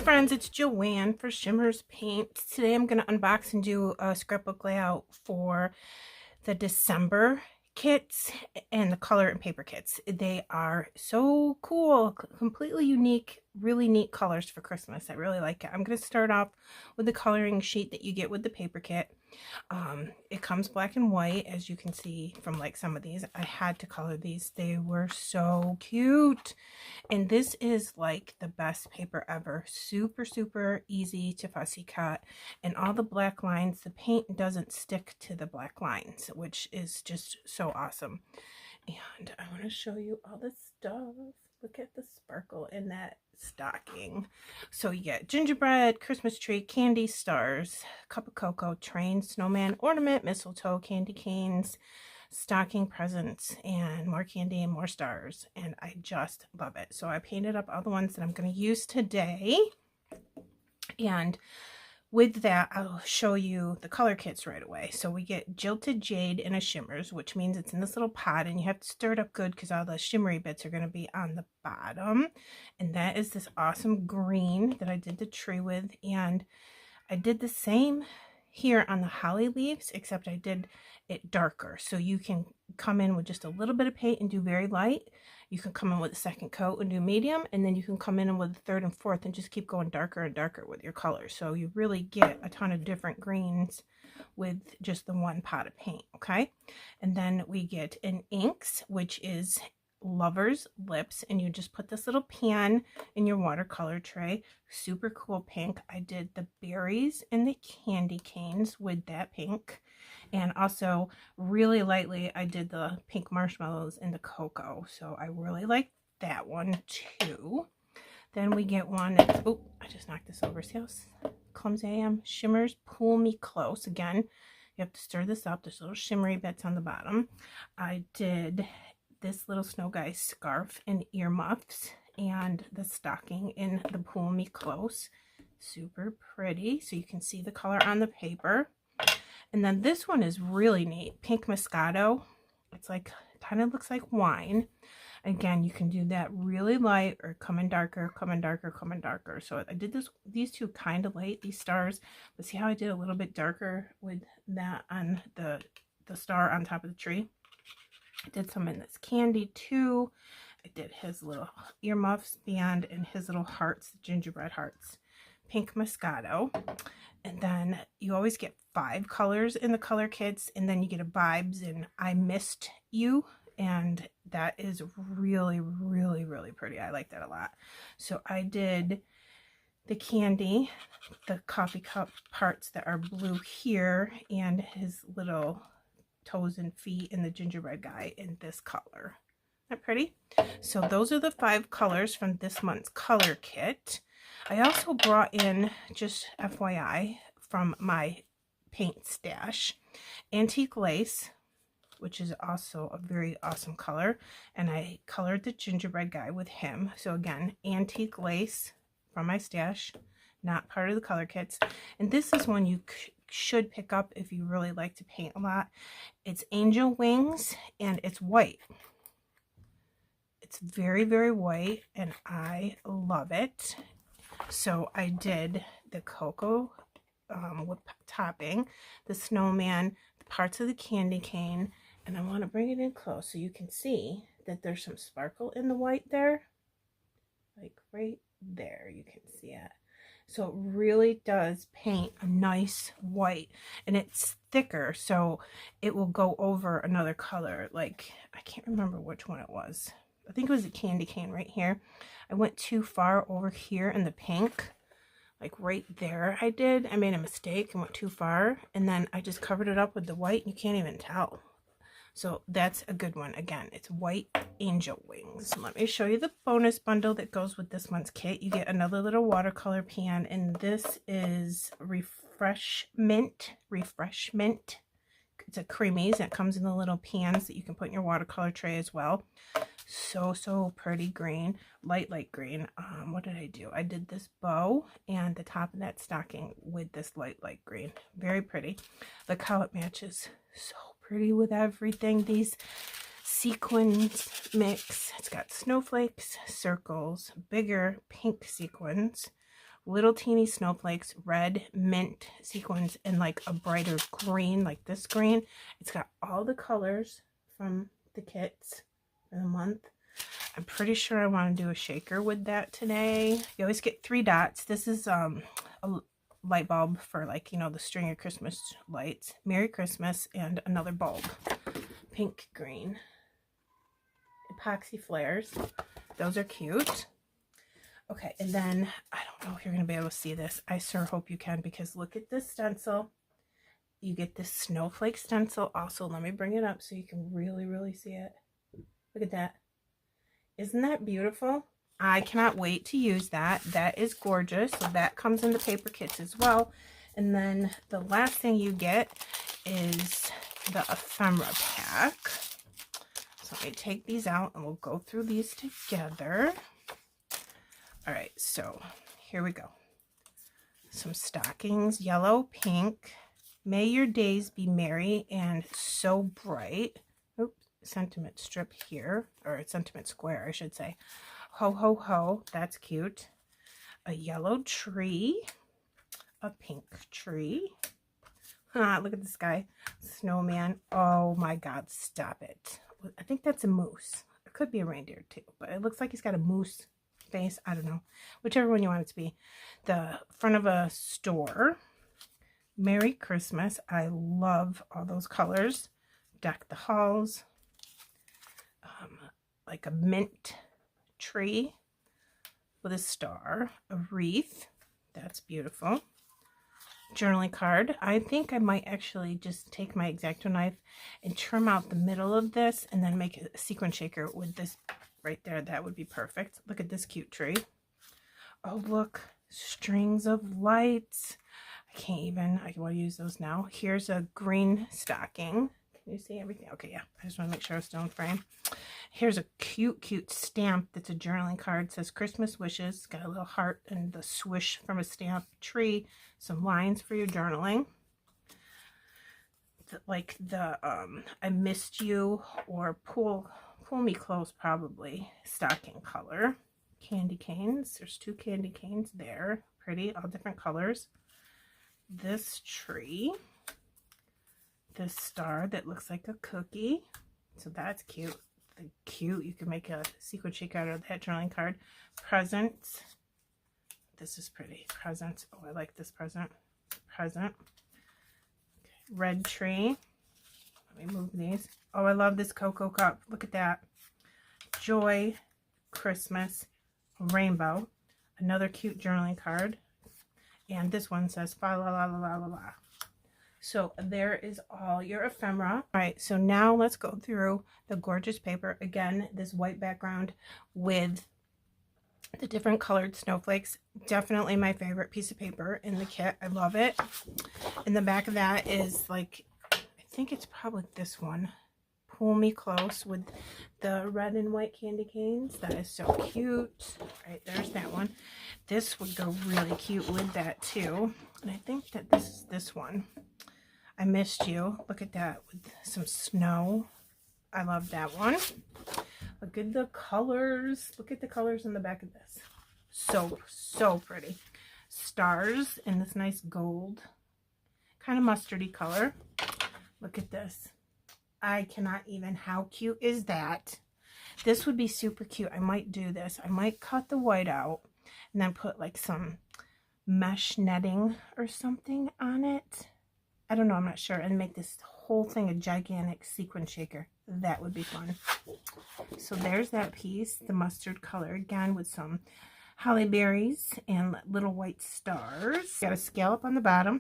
friends, it's Joanne for Shimmerz Paints. Today I'm going to unbox and do a scrapbook layout for the December kits and the color and paper kits. They are so cool, completely unique, really neat colors for Christmas. I really like it. I'm going to start off with the coloring sheet that you get with the paper kit. It comes black and white, as you can see from like some of these. I had to color these. They were so cute. And this is like the best paper ever. Super, super easy to fussy cut. And all the black lines, the paint doesn't stick to the black lines, which is just so awesome. And I want to show you all the stuff. Look at the sparkle in that stocking. So you get gingerbread, Christmas tree, candy, stars, cup of cocoa, train, snowman, ornament, mistletoe, candy canes, stocking presents, and more candy and more stars. And I just love it. So I painted up all the ones that I'm going to use today. And with that, I'll show you the color kits right away. So we get Jilted Jade in a Shimmerz, which means it's in this little pot, and you have to stir it up good because all the shimmery bits are going to be on the bottom. And that is this awesome green that I did the tree with. And I did the same here on the holly leaves, except I did it darker. So you can come in with just a little bit of paint and do very light. You can come in with a second coat and do medium, and then you can come in with the third and fourth and just keep going darker and darker with your colors. So you really get a ton of different greens with just the one pot of paint, okay? And then we get an inks, which is Lover's Lips, and you just put this little pan in your watercolor tray. Super cool pink. I did the berries and the candy canes with that pink, and also really lightly I did the pink marshmallows and the cocoa, so I really like that one too. Then we get one that's, oh, I just knocked this over, see how clumsy I am? Shimmerz Pull Me Close. Again, you have to stir this up. There's little shimmery bits on the bottom. I did this little snow guy scarf and earmuffs, and the stocking in the Pull Me Close. Super pretty, so you can see the color on the paper. And then this one is really neat, Pink Moscato. It's like, kind of looks like wine. Again, you can do that really light or come in darker, come in darker, come in darker. So I did these two kind of light, these stars, but see how I did a little bit darker with that on the star on top of the tree? I did some in this candy too. I did his little earmuffs band and his little hearts, gingerbread hearts. Pink Moscato. And then you always get 5 colors in the color kits, and then you get a Vibes and I Missed You, and that is really, really, really pretty. I like that a lot. So I did the candy, the coffee cup parts that are blue here, and his little toes and feet, and the gingerbread guy in this color. Isn't that pretty? So those are the 5 colors from this month's color kit. I also brought in, just FYI, from my paint stash, Antique Lace, which is also a very awesome color, and I colored the gingerbread guy with him. So again, Antique Lace from my stash, not part of the color kits. And this is one you should pick up if you really like to paint a lot. It's Angel Wings, and it's white. It's very, very white, and I love it. So I did the cocoa with topping, the snowman, the parts of the candy cane, and I want to bring it in close so you can see that there's some sparkle in the white there. Like right there, you can see it. So it really does paint a nice white, and it's thicker, so it will go over another color. Like, I can't remember which one it was. I think it was a candy cane right here. I went too far over here in the pink, like right there. I made a mistake and went too far, and then I just covered it up with the white, and you can't even tell. So that's a good one. Again, it's White Angel Wings. Let me show you the bonus bundle that goes with this month's kit. You get another little watercolor pan, and this is Refreshment. It's a creamies that comes in the little pans that you can put in your watercolor tray as well. So pretty green, light green. What did I do? I did this bow and the top of that stocking with this light green. Very pretty. Look how it matches. So pretty with everything. These sequins mix. It's got snowflakes, circles, bigger pink sequins, little teeny snowflakes, red, mint, sequins, and like a brighter green, like this green. It's got all the colors from the kits for the month. I'm pretty sure I want to do a shaker with that today. You always get 3 dots. This is a light bulb for, like, you know, the string of Christmas lights. Merry Christmas, and another bulb. Pink, green. Epoxy flares. Those are cute. Okay, and then, I don't know if you're going to be able to see this. I sure hope you can, because look at this stencil. You get this snowflake stencil. Also, let me bring it up so you can really, really see it. Look at that. Isn't that beautiful? I cannot wait to use that. That is gorgeous. So that comes in the paper kits as well. And then the last thing you get is the ephemera pack. So let me take these out and we'll go through these together. All right, so here we go. Some stockings, yellow, pink. May your days be merry and so bright. Oops, sentiment strip here, or sentiment square, I should say. Ho, ho, ho. That's cute. A yellow tree. A pink tree. Look at this guy. Snowman. Oh my God, stop it. I think that's a moose. It could be a reindeer too, but it looks like he's got a moose face. I don't know. Whichever one you want it to be. The front of a store. Merry Christmas. I love all those colors. Deck the halls. Like a mint tree with a star. A wreath. That's beautiful. Journaling card. I think I might actually just take my X-Acto knife and trim out the middle of this and then make a sequin shaker with this right there. That would be perfect. Look at this cute tree. Oh, look. Strings of lights. I can't even. I want to use those now. Here's a green stocking. Can you see everything? Okay, yeah. I just want to make sure I was still in frame. Here's a cute, cute stamp that's a journaling card. It says Christmas wishes. It's got a little heart and the swish from a stamp tree. Some lines for your journaling. Like the I missed you or pull me close, probably stocking color. Candy canes. There's 2 candy canes there. Pretty, all different colors. This tree. This star that looks like a cookie. So that's cute. Cute. You can make a sequin shaker out of that journaling card. Presents. This is pretty. Presents. Oh, I like this present. Present. Okay. Red tree. Let me move these. Oh, I love this cocoa cup. Look at that. Joy. Christmas. Rainbow. Another cute journaling card. And this one says fa la la la la la la. So there is all your ephemera. All right, so now let's go through the gorgeous paper. Again, this white background with the different colored snowflakes. Definitely my favorite piece of paper in the kit. I love it. In the back of that is like, I think it's probably this one. Pull Me Close with the red and white candy canes. That is so cute. All right, there's that one. This would go really cute with that too. And I think that this is this one. I Missed You. Look at that with some snow. I love that one. Look at the colors. Look at the colors in the back of this. So, so pretty. Stars in this nice gold, kind of mustardy color. Look at this. I cannot even. How cute is that? This would be super cute. I might do this. I might cut the white out and then put like some mesh netting or something on it. I don't know, I'm not sure. And make this whole thing a gigantic sequin shaker. That would be fun. So there's that piece, the mustard color, again with some holly berries and little white stars. Got a scallop on the bottom,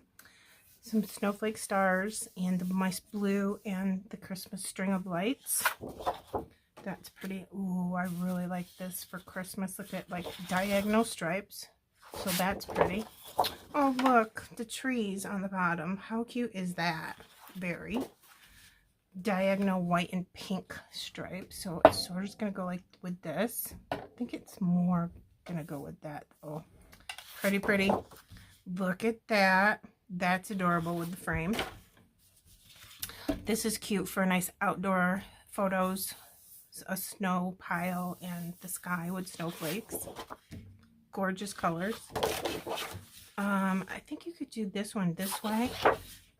some snowflake stars, and the nice blue and the Christmas string of lights. That's pretty. Ooh, I really like this for Christmas. Look at like diagonal stripes. So that's pretty. Oh, look, the trees on the bottom. How cute is that? Very. Diagonal white and pink stripes. So it's sort of just going to go like with this. I think it's more going to go with that. Oh, pretty, pretty. Look at that. That's adorable with the frame. This is cute for nice outdoor photos. A snow pile and the sky with snowflakes. gorgeous colors. I think you could do this one this way,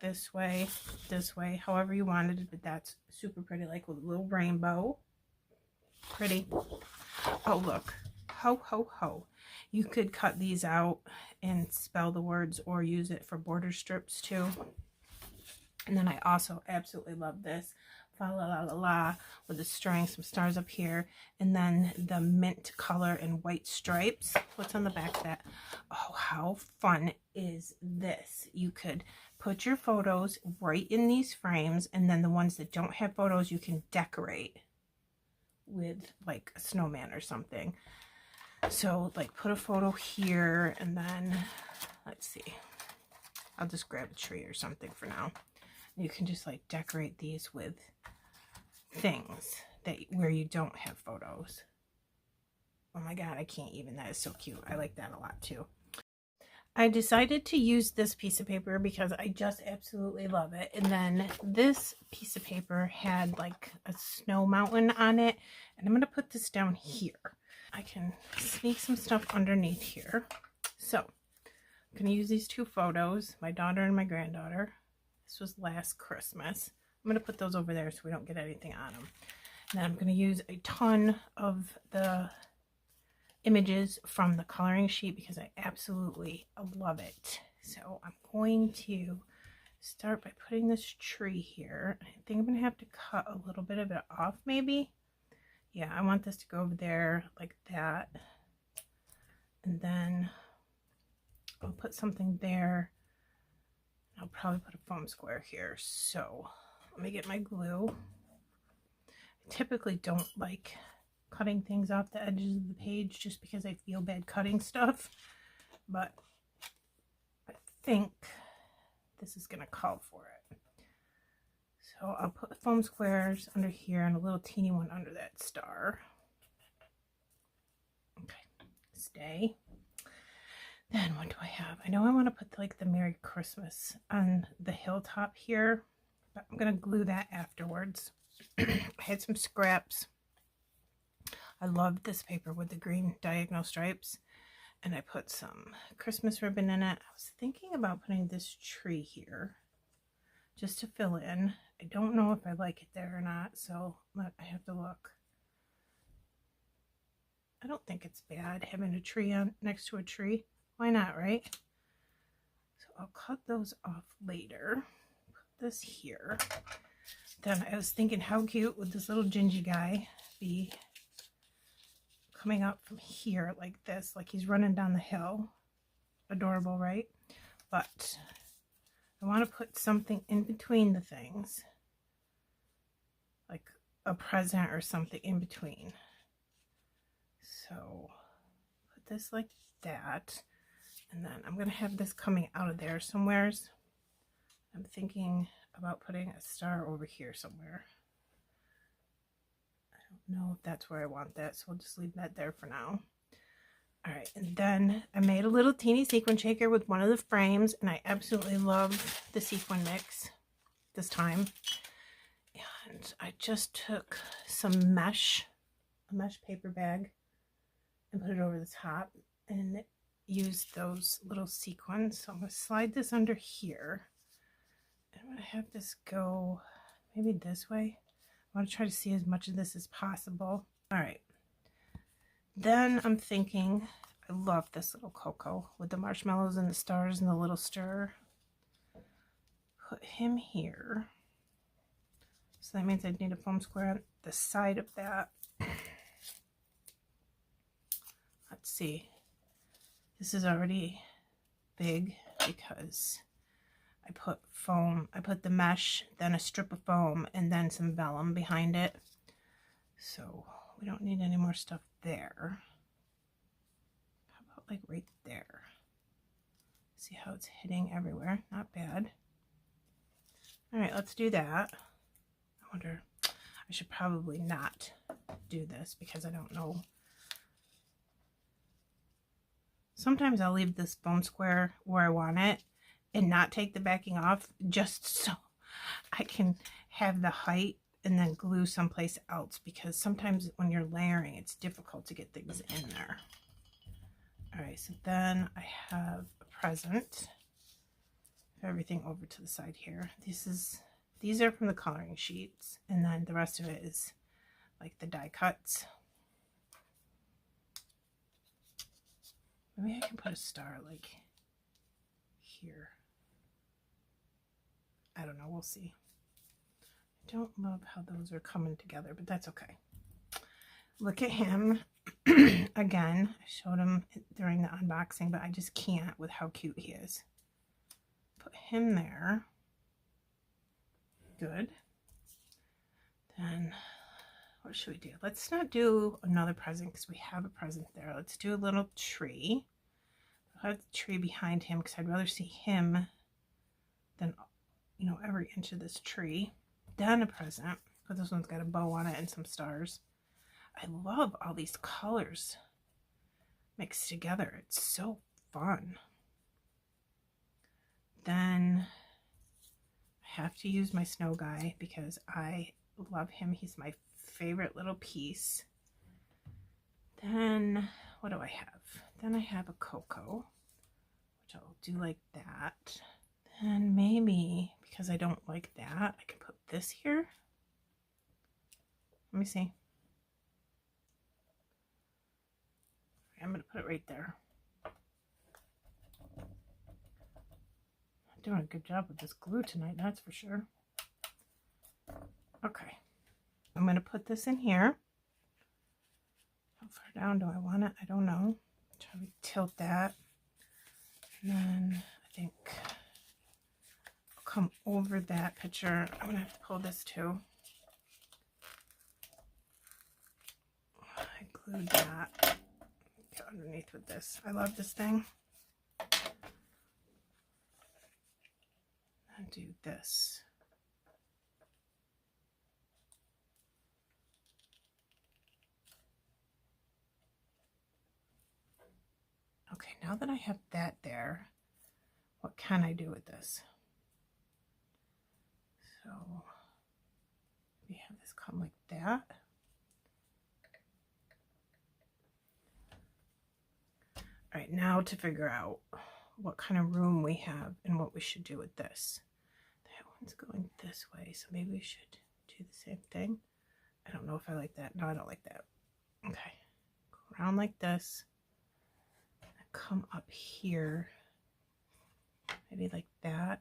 this way, this way, however you wanted it, but that's super pretty, like with a little rainbow. Pretty. Oh, look. Ho, ho, ho. You could cut these out and spell the words or use it for border strips too. And then I also absolutely love this. Fa la la la la with the string, some stars up here, and then the mint color and white stripes. What's on the back of that? Oh, how fun is this? You could put your photos right in these frames, and then the ones that don't have photos you can decorate with like a snowman or something. So like put a photo here, and then let's see, I'll just grab a tree or something for now. You can just like decorate these with things that where you don't have photos. Oh my god, I can't even. That is so cute. I like that a lot too. I decided to use this piece of paper because I just absolutely love it. And then this piece of paper had like a snow mountain on it, and I'm going to put this down here. I can sneak some stuff underneath here. So I'm going to use these two photos, my daughter and my granddaughter. This was last Christmas. I'm going to put those over there so we don't get anything on them. And then I'm going to use a ton of the images from the coloring sheet because I absolutely love it. So I'm going to start by putting this tree here. I think I'm going to have to cut a little bit of it off maybe. Yeah, I want this to go over there like that. And then I'll put something there. I'll probably put a foam square here. So let me get my glue. I typically don't like cutting things off the edges of the page just because I feel bad cutting stuff, but I think this is going to call for it. So I'll put foam squares under here and a little teeny one under that star. Okay, stay. Then what do I have? I know I want to put like the Merry Christmas on the hilltop here, but I'm going to glue that afterwards. I had some scraps. I love this paper with the green diagonal stripes, and I put some Christmas ribbon in it. I was thinking about putting this tree here just to fill in. I don't know if I like it there or not, so I have to look. I don't think it's bad having a tree on next to a tree. Why not, right? So I'll cut those off later. Put this here. Then I was thinking, how cute would this little gingy guy be coming up from here like this, like he's running down the hill. Adorable, right? But I want to put something in between the things, like a present or something in between. So put this like that, and then I'm going to have this coming out of there somewheres. I'm thinking about putting a star over here somewhere. I don't know if that's where I want that, so we'll just leave that there for now. All right, and then I made a little teeny sequin shaker with one of the frames, and I absolutely love the sequin mix this time. And I just took some mesh, a mesh paper bag, and put it over the top and used those little sequins. So I'm going to slide this under here. I'm going to have this go maybe this way. I want to try to see as much of this as possible. All right. Then I'm thinking, I love this little cocoa with the marshmallows and the stars and the little stir. Put him here. So that means I'd need a foam square on the side of that. Let's see. This is already big because I put foam, I put the mesh, then a strip of foam, and then some vellum behind it. So we don't need any more stuff there. How about like right there? See how it's hitting everywhere? Not bad. All right, let's do that. I wonder, I should probably not do this because I don't know. Sometimes I'll leave this foam square where I want it and not take the backing off just so I can have the height and then glue someplace else, because sometimes when you're layering it's difficult to get things in there. All right, so then I have a present. Everything over to the side here. These are from the coloring sheets, and then the rest of it is like the die cuts. Maybe I can put a star like here. I don't know, we'll see. I don't love how those are coming together, but that's okay. Look at him. Again, I showed him during the unboxing, but I just can't with how cute he is. Put him there. Good. Then what should we do? Let's not do another present because we have a present there. Let's do a little tree. I'll have the tree behind him because I'd rather see him than, you know, every inch of this tree. Then a present, because this one's got a bow on it and some stars. I love all these colors mixed together. It's so fun. Then I have to use my snow guy because I love him. He's my favorite little piece. Then what do I have? Then I have a cocoa, which I'll do like that. Then maybe, because I don't like that, I can put this here. Let me see. I'm going to put it right there. I'm doing a good job with this glue tonight, that's for sure. Okay. I'm going to put this in here. How far down do I want it? I don't know. Try to tilt that. And then I think I'll come over that picture. I'm going to have to pull this too. I glued that. Get underneath with this. I love this thing. I'll do this. Okay, now that I have that there, what can I do with this? So we have this come like that. All right, now to figure out what kind of room we have and what we should do with this. That one's going this way, so maybe we should do the same thing. I don't know if I like that. No, I don't like that. Okay, go around like this. Come up here, maybe like that,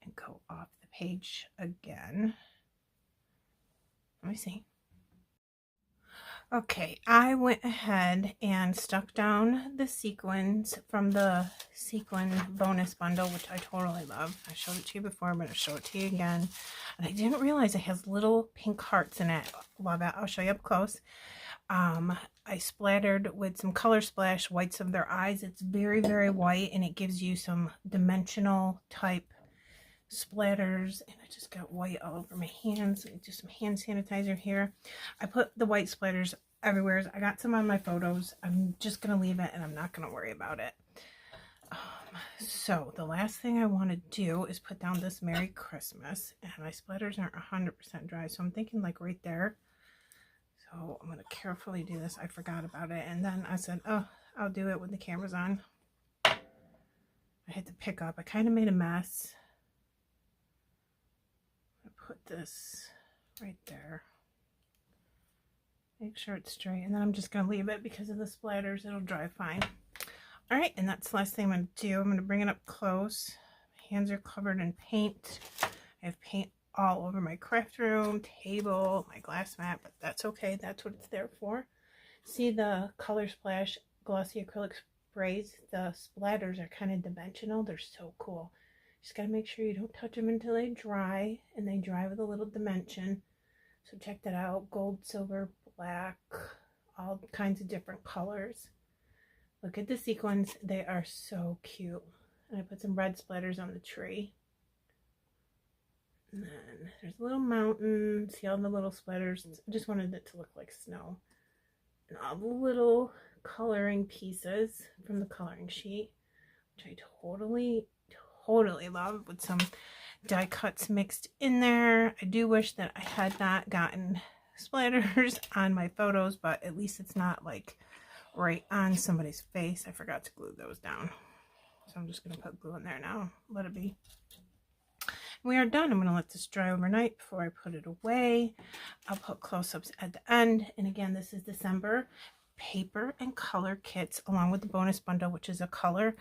and go off the page again. Let me see. Okay, I went ahead and stuck down the sequins from the sequin bonus bundle, which I totally love. I showed it to you before, I'm going to show it to you again. And I didn't realize it has little pink hearts in it. Love it. I'll show you up close. I splattered with some Color Splash whites of their eyes. It's very, very white, and it gives you some dimensional type splatters. And I just got white all over my hands. Just some hand sanitizer here. I put the white splatters everywhere. I got some on my photos. I'm just going to leave it, and I'm not going to worry about it. So the last thing I want to do is put down this Merry Christmas. And my splatters aren't 100% dry, so I'm thinking like right there. So I'm going to carefully do this. I forgot about it. And then I said, oh, I'll do it when the camera's on. I had to pick up. I kind of made a mess. I'm going to put this right there. Make sure it's straight. And then I'm just going to leave it because of the splatters. It'll dry fine. All right. And that's the last thing I'm going to do. I'm going to bring it up close. My hands are covered in paint. I have paint all over my craft room, table, my glass mat, but that's okay. That's what it's there for. See the Color Splash glossy acrylic sprays? The splatters are kind of dimensional. They're so cool. Just got to make sure you don't touch them until they dry, and they dry with a little dimension. So check that out. Gold, silver, black, all kinds of different colors. Look at the sequins. They are so cute. And I put some red splatters on the tree. And then there's a little mountain. See all the little splatters? I just wanted it to look like snow. And all the little coloring pieces from the coloring sheet, which I totally love, with some die cuts mixed in there. I do wish that I had not gotten splatters on my photos, but at least it's not like right on somebody's face. I forgot to glue those down. So I'm just going to put glue in there now. Let it be. We are done. I'm going to let this dry overnight before I put it away. I'll put close-ups at the end. And again, this is December paper and color kits along with the bonus bundle, which is a color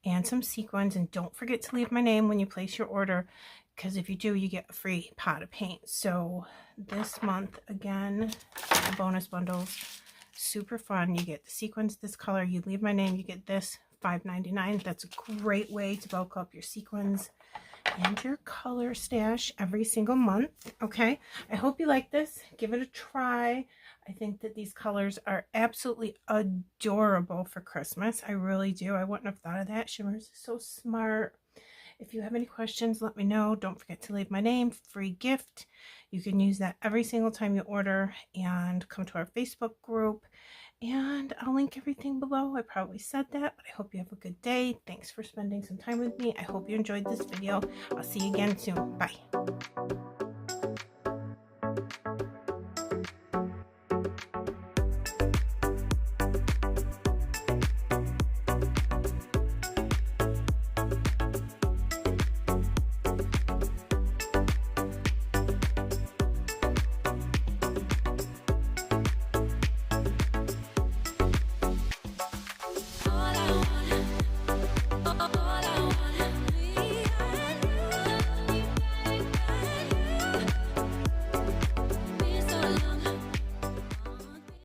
and some sequins. And don't forget to leave my name when you place your order, because if you do, you get a free pot of paint. So this month, again, the bonus bundles, super fun. You get the sequins, this color. You leave my name, you get this, $5.99. That's a great way to bulk up your sequins and your color stash every single month. Okay, I hope you like this. Give it a try. I think that these colors are absolutely adorable for Christmas. I really do. I wouldn't have thought of that. Shimmerz is so smart. If you have any questions, let me know. Don't forget to leave my name. Free gift. You can use that every single time you order, and come to our Facebook group. And I'll link everything below. I probably said that, but I hope you have a good day. Thanks for spending some time with me. I hope you enjoyed this video. I'll see you again soon. Bye.